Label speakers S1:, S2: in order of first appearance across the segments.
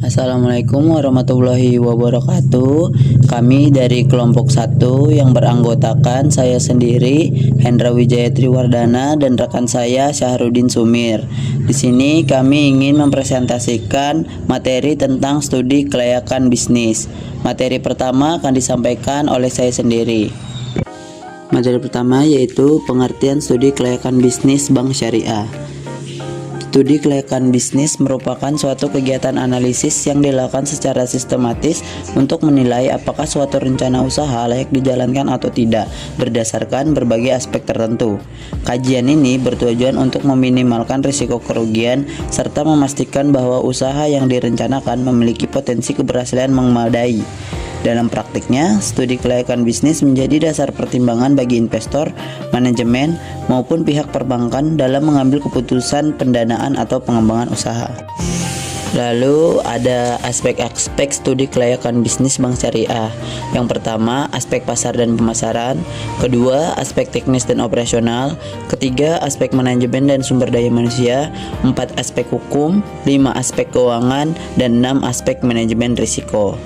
S1: Assalamualaikum warahmatullahi wabarakatuh. Kami dari kelompok 1 yang beranggotakan saya sendiri, Hendra Wijaya Triwardana, dan rekan saya Syahrudin Sumir. Di sini kami ingin mempresentasikan materi tentang studi kelayakan bisnis. Materi pertama akan disampaikan oleh saya sendiri. Materi pertama yaitu pengertian studi kelayakan bisnis bank syariah. Studi kelayakan bisnis merupakan suatu kegiatan analisis yang dilakukan secara sistematis untuk menilai apakah suatu rencana usaha layak dijalankan atau tidak berdasarkan berbagai aspek tertentu. Kajian ini bertujuan untuk meminimalkan risiko kerugian serta memastikan bahwa usaha yang direncanakan memiliki potensi keberhasilan memadai. Dalam praktiknya, studi kelayakan bisnis menjadi dasar pertimbangan bagi investor, manajemen, maupun pihak perbankan dalam mengambil keputusan pendanaan atau pengembangan usaha. Lalu ada aspek-aspek studi kelayakan bisnis bank syariah. Yang pertama, aspek pasar dan pemasaran. Kedua, aspek teknis dan operasional. Ketiga, aspek manajemen dan sumber daya manusia. 4, aspek hukum. 5, aspek keuangan. Dan 6, aspek manajemen risiko.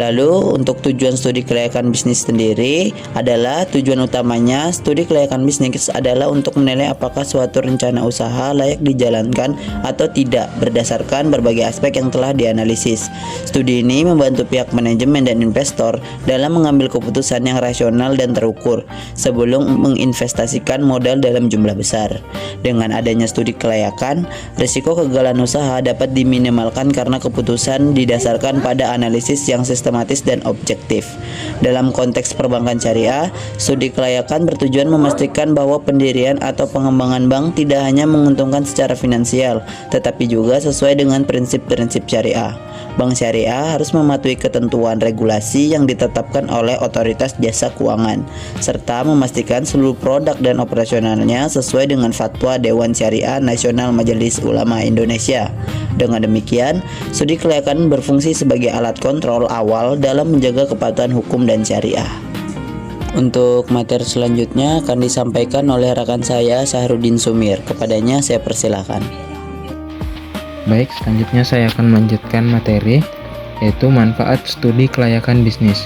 S1: Lalu untuk tujuan studi kelayakan bisnis sendiri adalah tujuan utamanya studi kelayakan bisnis adalah untuk menilai apakah suatu rencana usaha layak dijalankan atau tidak berdasarkan berbagai aspek yang telah dianalisis. Studi ini membantu pihak manajemen dan investor dalam mengambil keputusan yang rasional dan terukur sebelum menginvestasikan modal dalam jumlah besar. Dengan adanya studi kelayakan, risiko kegagalan usaha dapat diminimalkan karena keputusan didasarkan pada analisis yang sistematis dan objektif. Dalam konteks perbankan syariah, studi kelayakan bertujuan memastikan bahwa pendirian atau pengembangan bank tidak hanya menguntungkan secara finansial, tetapi juga sesuai dengan prinsip-prinsip syariah. Bank syariah harus mematuhi ketentuan regulasi yang ditetapkan oleh otoritas jasa keuangan, serta memastikan seluruh produk dan operasionalnya sesuai dengan fatwa Dewan Syariah Nasional Majelis Ulama Indonesia. Dengan demikian, studi kelayakan berfungsi sebagai alat kontrol awal dalam menjaga kepatuhan hukum dan syariah. Untuk materi selanjutnya akan disampaikan oleh rekan saya Syahrudin Sumir. Kepadanya saya persilakan.
S2: Baik, selanjutnya saya akan melanjutkan materi, yaitu manfaat studi kelayakan bisnis.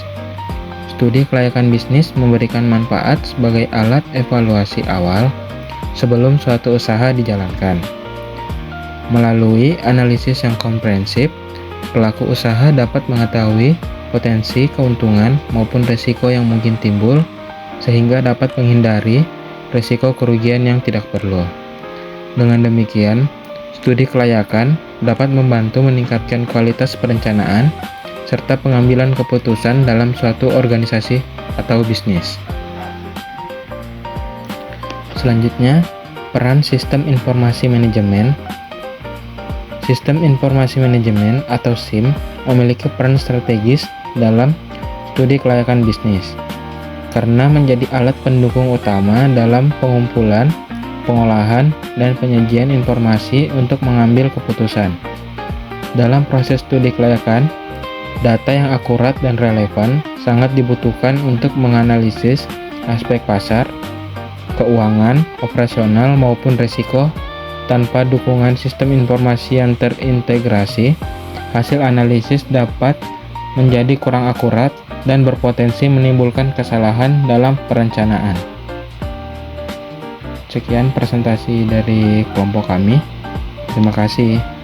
S2: Studi kelayakan bisnis memberikan manfaat sebagai alat evaluasi awal sebelum suatu usaha dijalankan. Melalui analisis yang komprehensif, pelaku usaha dapat mengetahui potensi keuntungan maupun risiko yang mungkin timbul, sehingga dapat menghindari risiko kerugian yang tidak perlu. Dengan demikian, studi kelayakan dapat membantu meningkatkan kualitas perencanaan serta pengambilan keputusan dalam suatu organisasi atau bisnis. Selanjutnya, peran sistem informasi manajemen. Sistem informasi manajemen atau SIM memiliki peran strategis dalam studi kelayakan bisnis karena menjadi alat pendukung utama dalam pengumpulan, pengolahan, dan penyajian informasi untuk mengambil keputusan. Dalam proses studi kelayakan, data yang akurat dan relevan sangat dibutuhkan untuk menganalisis aspek pasar, keuangan, operasional, maupun risiko. Tanpa dukungan sistem informasi yang terintegrasi, hasil analisis dapat menjadi kurang akurat dan berpotensi menimbulkan kesalahan dalam perencanaan. Sekian presentasi dari kelompok kami. Terima kasih.